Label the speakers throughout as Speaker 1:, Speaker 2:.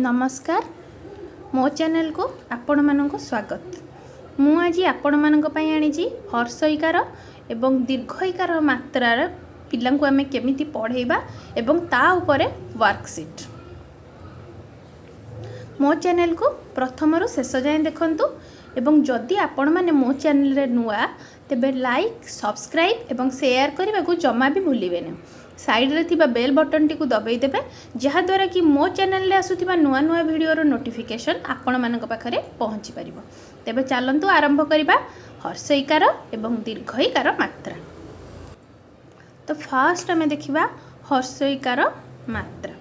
Speaker 1: नमस्कार मो चैनल को आपण मानक स्वागत। मु आज आपण मानक पई आनी हर्षईकार एवं दीर्घईकार मात्रार पिला को आमे केमिति पढ़ेबा एवं ता उपरे वर्कशीट। मो चैनल को प्रथम शेष जाए देखंतु एवं जदि आपण माने मो चैनल रे नुआ तेबे लाइक सब्सक्राइब एवं शेयर करने को जमा भी भूलिबेनि। साइड रे थिबा बेल बटन टी को दबाई देबे जहा द्वारा कि मो चैनल रे आसुथिबा नुआ नुआ वीडियोर नोटिफिकेशन आपण मानक पाखरे पहुंची परिबो। तेबे चलंतु आरंभ करिबा हर्षईकार एवं दीर्घईकार मात्रा। तो फास्ट आमे देखिबा हर्षईकार मात्रा।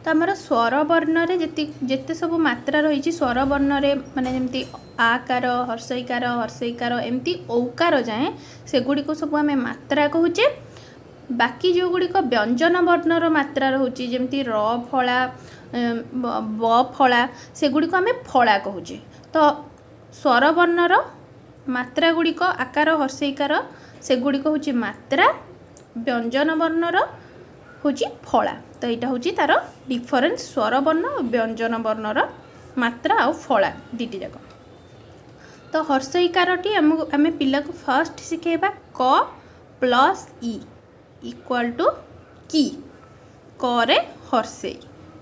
Speaker 1: तो आमर स्वर वर्ण रे जेते सब मात्रा रही स्वर वर्ण रे माने जेमती आकार हर्षईकार हर्षईकार एमती औकार जाए सेगुड़ी सब आम मात्रा कहूचे। बाकी जो गुड़िक व्यंजन वर्णर मात्रा रोचे जमती र फला ब फला सेगुड़ी आम फला कहूचे। तो स्वर वर्णर मात्रा गुड़िक आकार हर्षईकार सेगुड़िक हूँ मात्रा व्यंजन वर्णर हूँ फला। तो यहाँ हूँ तार डिफरेन्स स्वर वर्ण व्यंजन वर्णर मात्रा आ फला दीटी जाक। तो हर्षईकार टी आम पिला को फर्स्ट शिखेबा क प्लस ई इक्वल टू की। करे हर्षई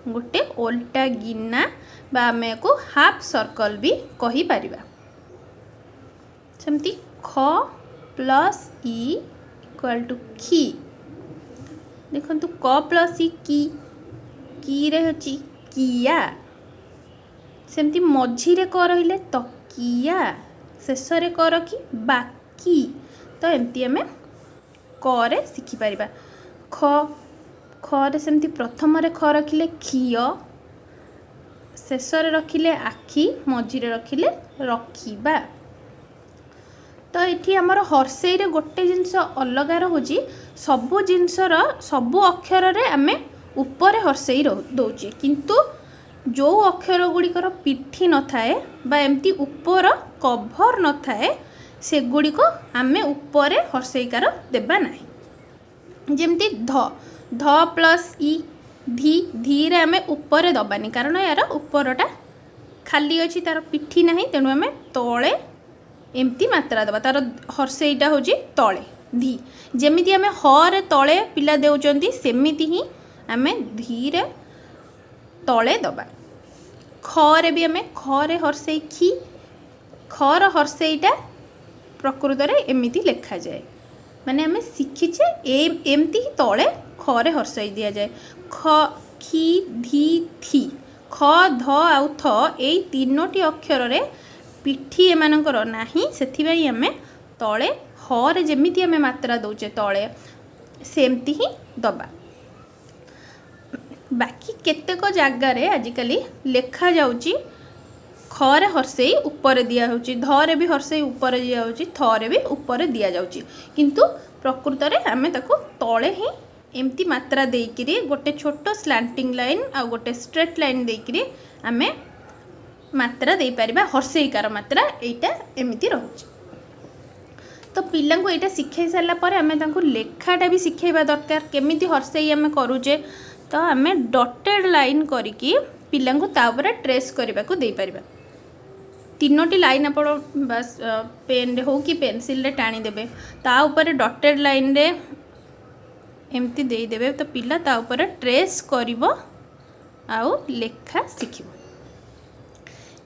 Speaker 1: गोटे ओल्टा गिना बा आम को हाफ सर्कल भी कही परिबा। सेमती ख प्लस ई इक्वल टू की। देखंतु क प्लस ई की रे होची किया। सेमती मझी रे क रहिले तकिया शेष रे क रखी बाकी। तो एमती आमे क रे शिखि परिबा। ख रे सेमती प्रथम रे ख रखिले खिय शेष रे रखिले आखि मझी रे रखिले रखिबा। तो ये आमर हर्षई रे गोटे जिनस अलगा रोचे सबु जिनसर सबु अक्षर रे आमे ऊपर हर्षई दौचे किंतु जो अक्षर गुड़िकर पिठी न थाए बा एमती ऊपर कभर न थाए से गुड़िक आमे ऊपर हर्षईकार देबा नाही। जेमती ध ध प्लस ई धी धी रे आमे ऊपर दबानी कारण यार ऊपरटा खाली अछि तार पिठी नाही तेणु आमे तळे एमती मात्रा दबा तार हर्षईटा हूँ तले धी। जेमिति आमे ह रे तले पिला देउचंती सेमिति ही आमे धी रे तले दबा। ख रे भी आमे ख रे हर्षई खी खर हर्षईटा प्रकृत रे एमिति लिखा जाए माने आमे शिखिचे एमती ही तले ख रे हर्षई दिया जाए। ख खी धी थी ख ध आउ थ एई तीनोटी अक्षर रे पिठी एमानकर नाही सेथिबाई आमे तले ह रे जेमिति आमे मात्रा दउचे तले सेमती ही दबा। बाकी केतेक जगार आजिकली लेखा जाउची ख रे हर्षई ऊपर दिया होची ध रे भी हर्षई ऊपर दिया होची थ रे भी ऊपर दिया जाउची किंतु प्रकृत रे आमे ताको तले ही एमती मात्रा देइकिरी गोटे छोट स्लांटिंग लाइन आ गोटे स्ट्रेट लाइन देइकिरी आमे मात्रा दे पारिबा। हर्षईकार मात्रा एटा एमिति रहउची। तो पिला को एटा शिखाई सारा पर आमे तांको लेखाटा भी शिखाइबा दरकार केमिति हर्षई आमे करूचे। तो आमे डॉटेड लाइन करिकी पिला को ता ऊपर ट्रेस करबा को दे पारिबा। तीनोटी लाइन आपण बस पेन रे हो कि पेंसिल रे टाणी देबे ता ऊपर डॉटेड लाइन रे एमती दे देबे तो पिला ता ऊपर ट्रेस करिवो आउ लेखा शिखिबो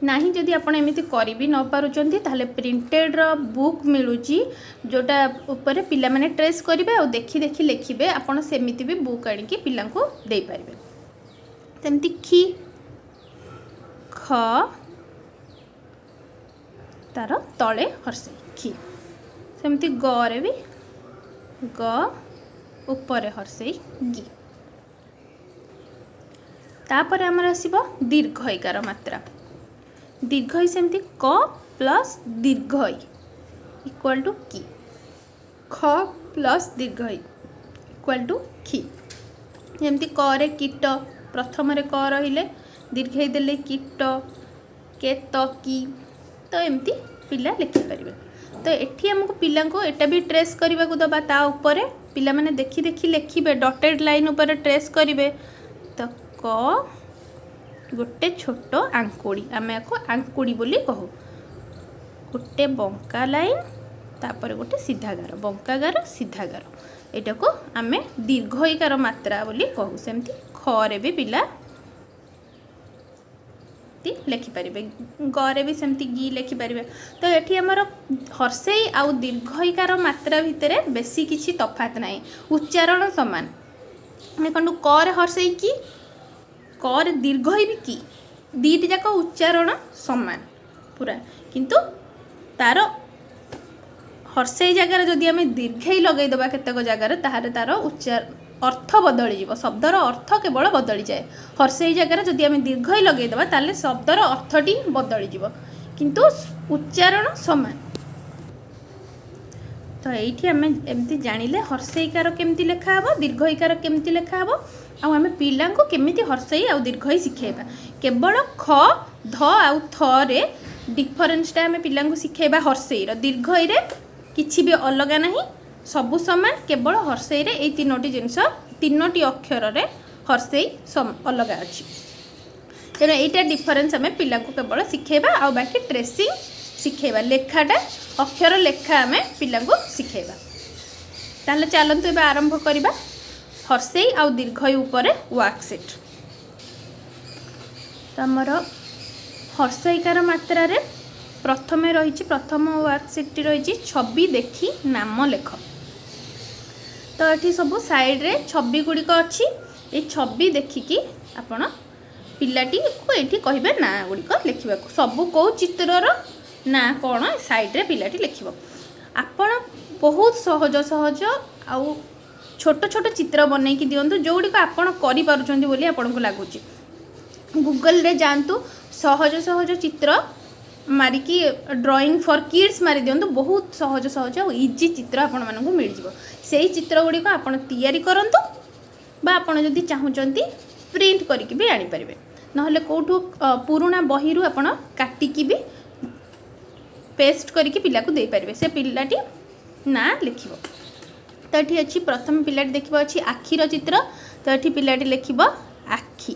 Speaker 1: नाही। जदि आपण एमिति करि भी न पारुचंती ताले प्रिंटेड रो बुक मिलुची जोटा ऊपर पिला माने ट्रेस करिवे आ देखि देखि लिखिबे आपण सेमिति भी बुक आनी कि पिला को दे पारिबे। सेमति खी ख तार तले हर्षई खी सेमति ग रे भी ग ऊपर हर्षई गी। तापर हमर आसीबो दीर्घईकार मात्रा। दीर्घई सेमती क प्लस दीर्घई इक्वल टू की। ख प्लस दीर्घई इक्वल टू खी। जेमती क रे कीट प्रथम रे क रहिले दीर्घई देले कीट केत की। तो एमती पिला लिखि परिबे। तो एठी हमको पिला को एटा भी ट्रेस करबा को दबा ता ऊपर पिला माने देखि देखि लिखिबे डॉटेड लाइन ऊपर ट्रेस करिवे। तो क गोटे छोट आंकुड़ी आम या आंकुड़ी बोली कहू गोटे बंका लाइन तापर गोटे सीधा गार बंका गार सीधा गार यहाँ को आम दीर्घईकार मात्रा बोली कहू सेमती खरे भी पिला लेखिपारे गरे भी सेमती गी लेखिपारे तो ये आमर हर्षेई आउ दीर्घईकार मात्रा भितर बेसी किसी तफात ना उच्चारण सामान देखु क हर्षेई की कर दीर्घई भी की दीटी जाक उच्चारण सामान पूरा किंतु तार हर्षेई जगार जदि आम दीर्घई लगेदेवा केतक जगार ताहले तार उच्चार अर्थ बदली जीव शब्दर अर्थ केवल बदली जाए हर्षेई जगार जदि आम दीर्घई लगेदेवा ताहले शब्दर अर्थटी बदली जीव किंतु उच्चारण सामान तो ये आम एमती जानिले हर्षेईकार केमती लेखा हे दीर्घईकार केमती लेखा हे आम पिला केमिति हर्षेई आउ दीर्घई शिखेबा केवल ख ध आउ थ रे डिफरेन्सटा आम पिला शिखेबा हर्षेईर दीर्घई रे किछि भी अलग नहीं सबु समान केवल हर्षेई रे एई तीनोटी जिनस तीनोटी अक्षर रे हर्षेई अलग अच्छी तेणु यहीटा डिफरेन्स आम पिला केवल शिखेबा आउ बाकी ट्रेसिंग शिखेबा लेखाटा अक्षर लेखा आम पिला शिखेबा ताहले चलतु एबे आरंभ करबा हर्षेई आउ दीर्घई उपरे वर्कशीट तो आमर हर्षईकार मात्रा रे प्रथम रही प्रथम वर्कशीट रही छवि देखी नाम लेख तो ये सब साइड रे छवि गुड़िक अच्छी ये छवि देखिकी आपण पिलाटी को ये कहे ना गुड़िक लिखा सबू कौ चित्रर ना कौन साइड रे पिलाटी लिख आपण बहुत सहज सहज आउ छोट छोट चित्र बनईकी दिंतु जोगुड़ी आपण करें आपन को लगुच गूगल रे जानतु सहज सहज चित्र मारिकी ड्राइंग फॉर किड्स मारी दिंतु बहुत सहज सहज और इजी चित्र आपण मानक मिल जाव से चित्र गुड़ी को तैयारी करंतु बा आपण जदि चाहूचंती प्रिंट करके भी आनी परिबे नहले कोठू पुराना बही रु आपण काटिकी भी पेस्ट करके पिला को दे पारिबे से पिलाटी ना लिखिबो तो ये अच्छी प्रथम पिलाटी देखिबो अच्छी आखिर चित्र तो ये पिलाटी लिखिबो आखि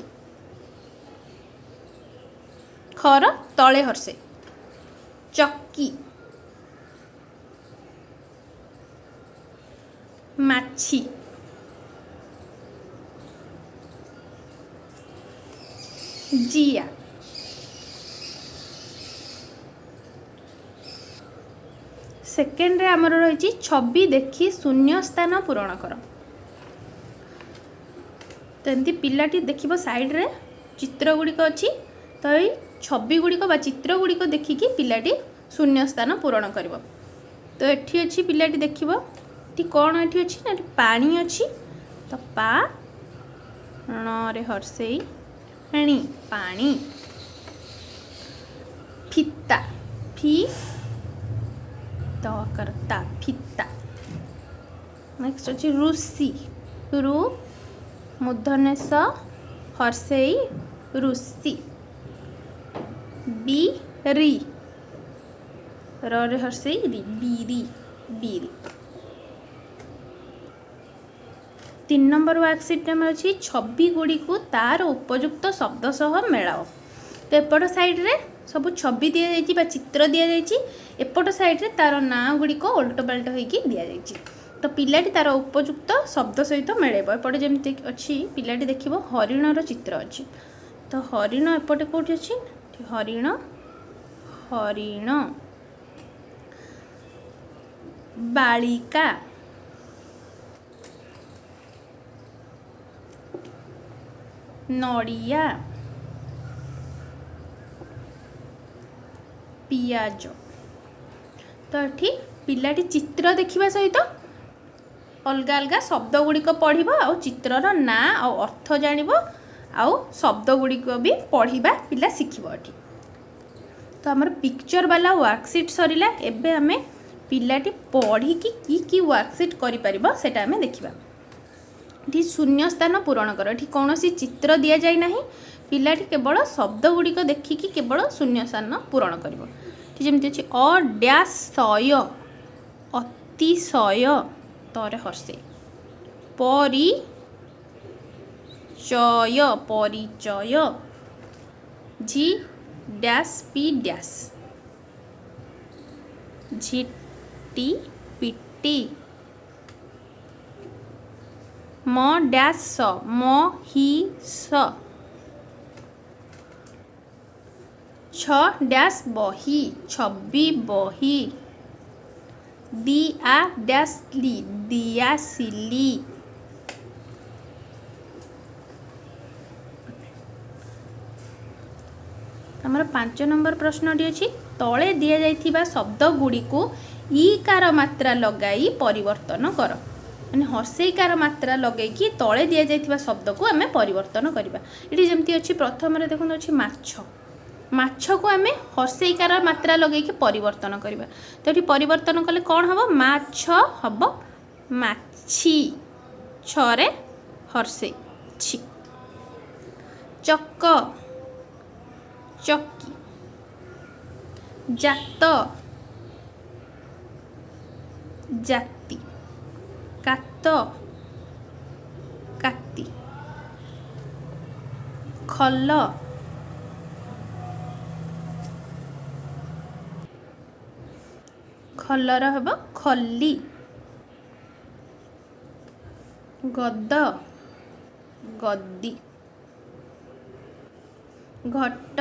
Speaker 1: खर तले हर्षे चक्की माछी जिया सेकेंड रे आमर रही छवि देखी शून्य स्थान पूरण कर तो एमती पिलाटी देखिबो साइड रे चित्र गुड़िक अच्छी तो ये छवि गुड़िक बा चित्र गुड़िक देखिकी पिलाटी शून्य स्थान पूरण करिवो तो एठी अच्छी पिलाटी देखिबो टी कौन एठी अच्छी ना पानी अच्छी तो पा ण रे हर्षेई पानी पानी फित्ता फी तो करता फित्ता नेक्स्ट अच्छी ऋषि रु मूर्धन्यस हर्षेई ऋषि बी री रे हर्षेई री बीरी बीरी 3 नंबर वर्कशीट में अच्छी छवि गुड़ी को तार उपयुक्त शब्द सह मेलाओ तो एपट साइड रे सब छवि दि जाइए चित्र दि जाइए एपट साइड रे तार ना गुड़ी को उल्ट पाल्ट होगी दि जाइए तो पिलाटी तार उपयुक्त शब्द सहित मेलेब एपटे जमी अच्छी पिलाटी देखिबो हरिणर चित्र अच्छी तो हरिण एपटे कौटी अच्छी हरिण हरिण बालिका नड़िया पियाज तो ये पिलाटी चित्र देखिबा सहित अलग अलग शब्द गुड़िक पढ़िबो आ चित्रर ना आ अर्थ जानिबो आ शब्द गुड़िक भी पढ़िबा पिला शिखिबो एठी तो हमर पिक्चर वाला वर्कशीट सरिला एबे हमें पिलाटी पढ़ी की वर्कशीट करि परिबो सेटा हमें देखिबा ये शून्य स्थान पूरण कर ये कौन सी चित्र दि जाए ना पिलाटी केवल शब्द गुड़िक देखिकी केवल शून्य स्थान पूरण कर जमी अच्छी अड्याशय अतिशय तरे हर्षे चय परिचय झी डैश पी डैश झिटी पिटी म डैश स म ही स छ डैश बही छबी बही दिया डैश ली दिया सिली आमर 5 नंबर प्रश्नटी अच्छी तले दि जाइथिबा शब्द गुड़ी को ईकार मात्रा लगाई परिवर्तन कर माने हर्षईकार मात्रा लगेकी तले दि जाइथिबा शब्द को आमे परिवर्तन करबा। एठी जेमती अछि प्रथम रे देखन अछि माछ माछ को आमे हर्षईकार मात्रा लगेकी परिवर्तन करबा। तो एठी परिवर्तन कले कोन हबो माछ हबो माछी छरे हर्षई छी चक्क चक्की जात जाति कात काती खल खलर हबो खल्ली गद गद्दी घट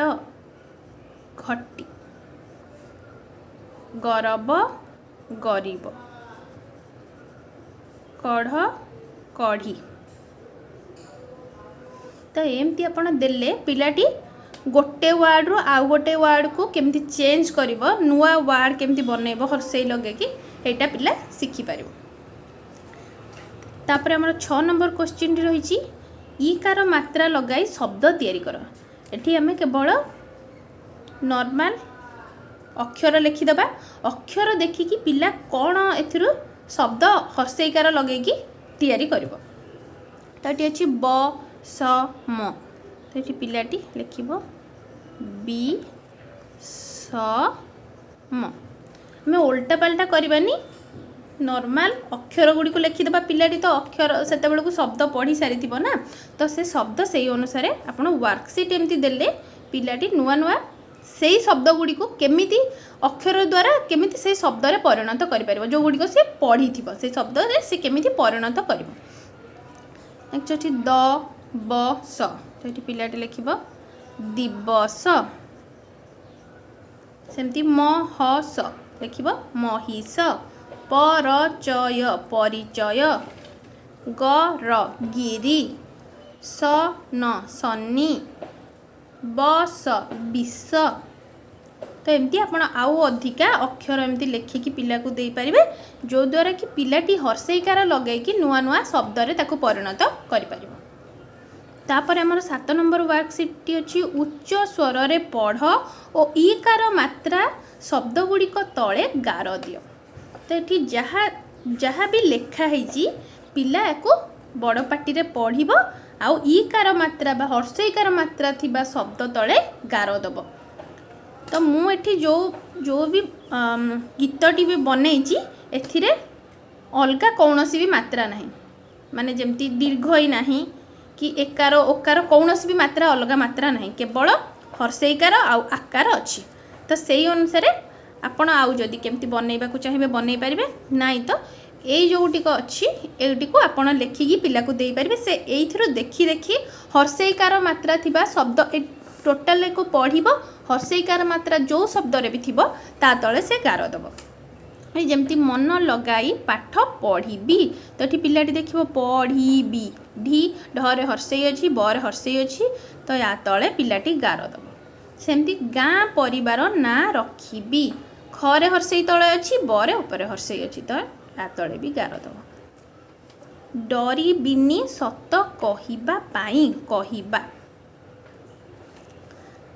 Speaker 1: घटी गरब गरीब कढ़ कढ़ी। तो एमती आपण देले पिलाटी गोटे वार्ड रो आउ गोटे वार्ड को केमती चेंज करिवो नुआ वार्ड केमती बनैबो हर्षई लगे कि एटा पिला शिखि पारिबो। तापर हमर 6 नंबर क्वेश्चन रही ईकार मात्रा लगाई शब्द तैयारी कर। एठी हमें केवल नॉर्मल अक्षर लिखिदबा अक्षर देखिकी पिला कौन एथिरु शब्द हर्षईकार लगेकी तैयारी करिवो। तो एठी अछि ब स म तो एठी पिलाटी लिखिबो बी स म हमें उल्टा पाल्टा करबानी नॉर्मल अक्षर गुड़ी को लिखिदबा पिलाटी तो अक्षर सेते बेले को शब्द पढ़ी सारी थिबो ना तो से शब्द से अनुसार आपण वर्कशीट एमती देले पिलाटी नुआ नुआ से शब्द गुड़ी को केमिति अक्षर द्वारा केमिति से शब्द रे परिणत करि परिबो जो गुड़ी को से पढ़ी थिबो से शब्द रे से केमिति परिणत करिवो। नेक्स्ट द ब स तो एठी पिलाटी लिखिबो दिवस सेमती म ह स लिखिबो महिष परचय परिचय गर गिरी स न सन्नी बस विष। तो एमती आपण आउ अधिका अक्षर एमती लेखिकी पिला को दे पारिबे जो द्वारा कि पिलाटी हर्षईकार लगेकी नुआ नुआ शब्द रे ताको परिणत करि पारिबो। तापर हमर 7 नंबर वर्कशीट टी अछि उच्च स्वर रे पढ़ और ईकार मात्रा शब्द गुडी को तळे गार दियो। तो एठी जहा जहा भी लेखा हेजी पिला एको बड़ पाटी रे पढ़िबो आउ ईकार मात्रा बा हर्षईकार मात्रा थिबा शब्द तळे गार दबो। तो मु एठी जो जो भी गीतटी भी बनैची एथिरे अलगा कौनसी भी मात्रा नहीं माने जेमती दीर्घ ही नहीं कि एकार ओकार कौनसी भी मात्रा अलगा मात्रा नहीं केवल हर्षईकार आउ आकार अच्छी। तो सेही अनुसार आपण आउ जदि केमती बनैबा को चाहिए बनै पारिबे नाई तो एई जोटिक अच्छी एटी को आपण लेखिकी पिला को दे पारिबे से एइथिरो देखि देखि हर्षईकार मात्रा थिबा शब्द टोटाल को पढ़िबो हर्षईकार मात्रा जो शब्द रे भी थिबो ता तळे से गार दबो। जमती मन लगाई पाठ पढ़ी तो ये पिलाटी देखिए पढ़ी ढी ढरे हर्षई अच्छी बर हर्षई अच्छी तो या तले पिलाटी गार दब। सेमती गाँ परिवार ना रखी खरे हर्षई तले अच्छी बरे ऊपर हर्षई अच्छी तो या तले भी गार दब। डरी बिनी सत कहिबा पाई कहिबा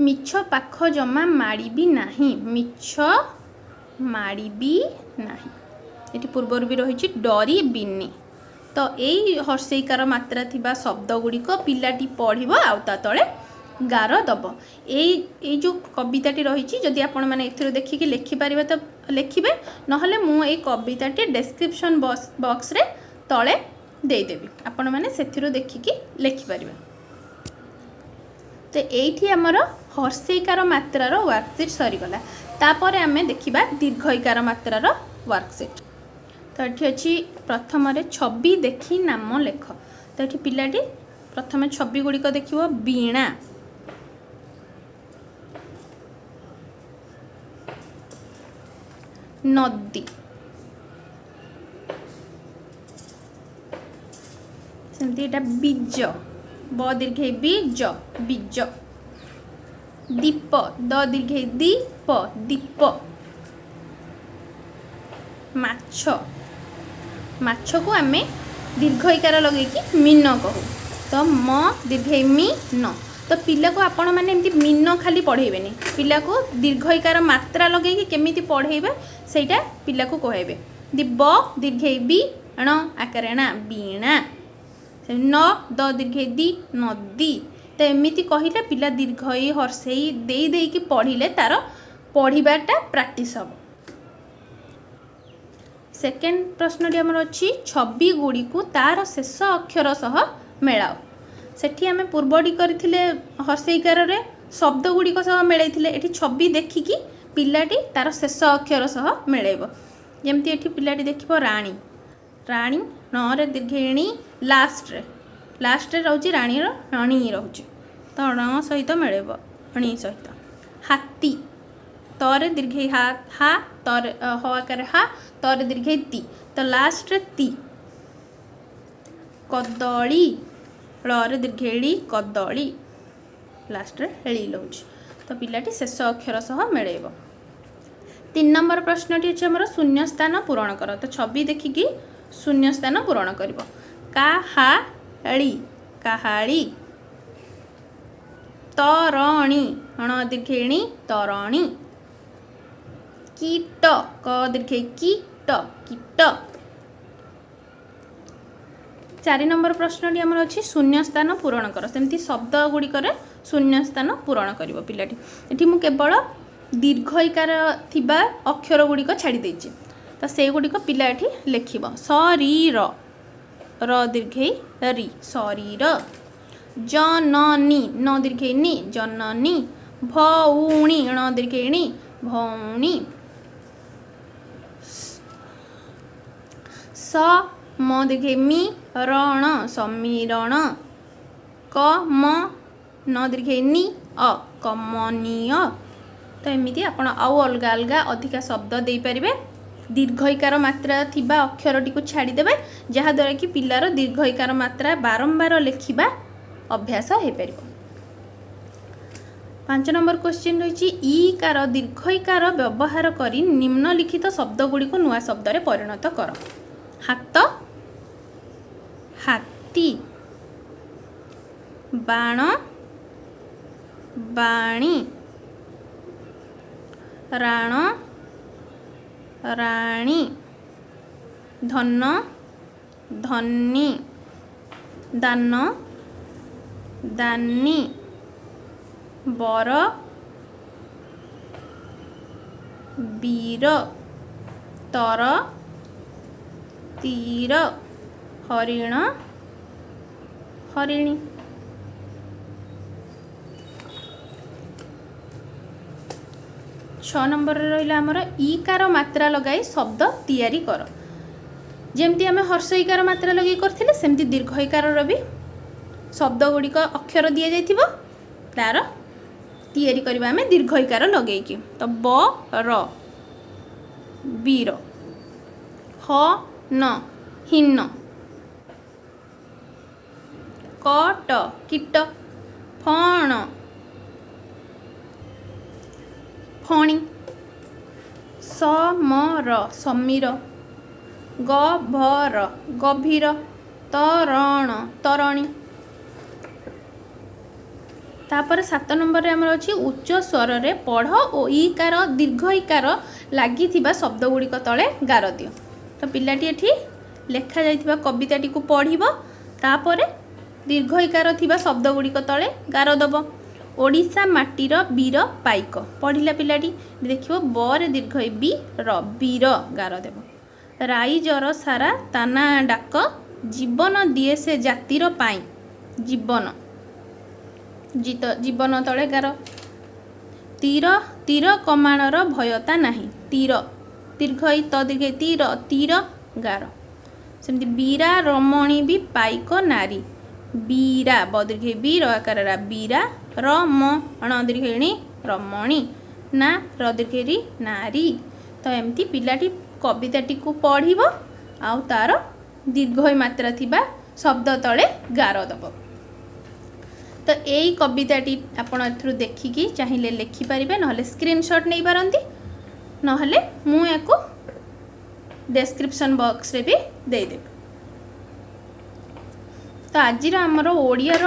Speaker 1: मिछ पाख जमा माड़ी भी नहीं मिछ माड़ी भी नहीं ये पूर्वर भी रही डरी बिनी तो यही हर्षईकार मात्रा थिबा शब्द गुड़िक पिलाटी पढ़िबो आउ ता तळे गार दब। ए जो कविताटी रही जदि आपण माने एथिरो देखिकी लिखि पारिबे तो लिखिबे नहले मु ए कविताटी डिस्क्रिप्शन बॉक्स रे तळे देई देबी आपण माने सेथिरो देखिकी लिखि पारिबे। तो ये आमर हर्षईकार मात्रार वर्कसीट सरीगला। तापर आम देखा दीर्घईकार मात्रार वर्कसीट। तो ये अच्छी प्रथम छवि देखी नाम लेख। तो ये पिलाटी प्रथम छवि गुड़िक देख वीणा, नदी, सेमती बीज, ब दीर्घ बीज बीज, दीप, द दीर्घ दीप दीप, माछ, माछ को आम दीर्घईकार लगे मीन कहू। तो म दीर्घ मी न। तो पिला को आपण मैंने एमती मीन खाली पढ़ेबे, पिला को दीर्घईकार मात्रा लगे केमी पढ़ेबे सेटा पिला को कहबे। ब दीर्घ बी ण आकारेणा वीणा, न द दीर्घ दी नदी। तो एमती कहले पिला दीर्घई हर्षई दे देकी पढ़िले तार पढ़ाटा प्रैक्टिस हम। सेकेंड प्रश्न आमर अच्छी छवि गुड़ी को तार शेष अक्षर सह मेलाओ। सेठी आम पूर्वटी करथिले हर्षईकार शब्द गुड़िक सह मेलैथिले, एठी छवि देखिकी पिलाटी तार शेष अक्षर सह मेलैब। जमती एठी पिलाटी देखिबो राणी, राणी न दीर्घिणी लास्ट रोचे राणी णी रोचे, तो ण सहित मेलैब णी सहित। हाथी तरे दीर्घ हा तर ह आकार हा तर दीर्घ ती, तो लास्ट ती। कदली रे दीर्घ कदली, लास्ट हेली लौच, तो पिलाटी शेष अक्षर सह मेलैब। 3 नंबर प्रश्नटी अच्छे आमर शून्य स्थान पूरण कर। तो छवि देखिकी शून्य स्थान पूरण कर। काहाली काहाली, तरणी ण दीर्घिणी तरणी, कीट क दीर्घ कीट कीट। 4 नंबर प्रश्नटी आमर अच्छी शून्य स्थान पूरण कर। सेमती शब्द गुड़िकर शून्य स्थान पूरण कर पिलाटी। ये मु केवल दीर्घईकार थिबा अक्षर गुड़िक छाड़ी देछि, तो से गुड़िक पिला एठी लेखिब। शरीर र दीर्घ री शरीर, जननी न दीर्घ नि जननी, भौणी ण दीर्घ णी भौणी, स म दीर्घ मी रण समीरण, क म न दीर्घ नि अ कमनीय। तो एमती आपण आउ अलग अलग अधिका शब्द दे पारिबे। दीर्घईकार मात्रा थिबा अक्षरटी को छाड़ीदेवे, जहाद्वारा कि पिलार दीर्घईकार मात्रा बारंबार लेखिबा अभ्यास हो पारिबो। 5 नंबर क्वेश्चन रही ईकार दीर्घईकार व्यवहार करी निम्नलिखित शब्द गुड़ी को नुआ शब्द रे परिणत कर। हाथ हाथी, बाण बाणी, राण राणी, धन धनी, दान दानी, बर वीर, तर तीर, हरिण हरिणी। 6 नंबर रहा आमर ईकार मात्रा लगाई शब्द तैयारी कर। जमती आम हर्षईकार मात्रा लगे करथिले सेमती दीर्घईकार भी शब्द गुड़िक अक्षर दि जाइथिबो, तार तैयारी करबा आम दीर्घईकार लगेकी। तो ब र वीर, ह न हिन्न, कट कीट, फण फणी, समर समीर, गभर गभीर, तरण तरणी। तापर 7 नंबर आमर अच्छी उच्च स्वर रे पढ़ और ईकार दीर्घईकार लगी शब्द गुड़िक तले गार दियो। तो पिलाटी एठी लेखा जाइथिबा कविताटी को पढ़िबो, तापर दीर्घईकार थिबा शब्द गुड़िक तले गार दब। ओडिशा माटीर वीर पाइक पढ़िला पिलाटी देखिबो बर दीर्घ बी र वीर गार देब। राई जर सारा ताना डाक, जीवन दिए से जातिर पाई जीवन, जीवन तले गार। तीर तीर कमाणर भयता नाही। तीर दीर्घ त दीर्घ तीर तीर गार। सेमती बीरा रमणी भी पाइक नारी। बीरा बदीर्घ बी रकार बीरा रम अण दीर्घिणी रमणी ना रदीर्घी नारी। तो एमती पिलाटी कविताटी को पढ़िब आउ तार दीर्घ मात्रा थिबा शब्द तले गार दब। तो यही कविताटी आपण एथरु देखिकी चाहिए लिखिपारे ना स्क्रीनशॉट नहीं पारती ना मु याको डिस्क्रिप्शन बॉक्स रे भी देदेवी। तो आज आमर ओडियार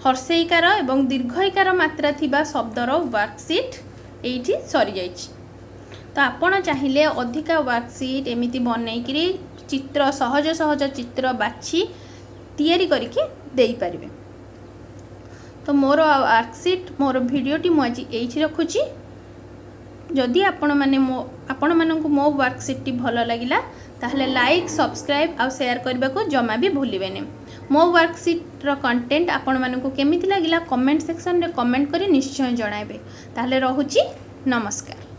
Speaker 1: हर्षईकार एवं दीर्घईकार मात्रा थिबा शब्दर वर्कशीट एठी सरी जाइछि। तो आपण चाहिए अधिका वर्कशीट एमिति बनईकरी चित्र सहज सहज चित्र बाछि तैयारी करके देई पारिबे। तो मोर वर्कशीट मोर भिडियोटी मुझे ये रखुची। जदि आपण मानक मो वर्कशीट भल लगिला ताहले लाइक सब्सक्राइब आ शेयर करने को जमा भी भूलिबेनी। मो वर्कशीट रो कंटेंट आपण मानक केमिति लगिला कमेंट सेक्शन रे कमेंट करी निश्चय जणाइबे। ताहले रहुची नमस्कार।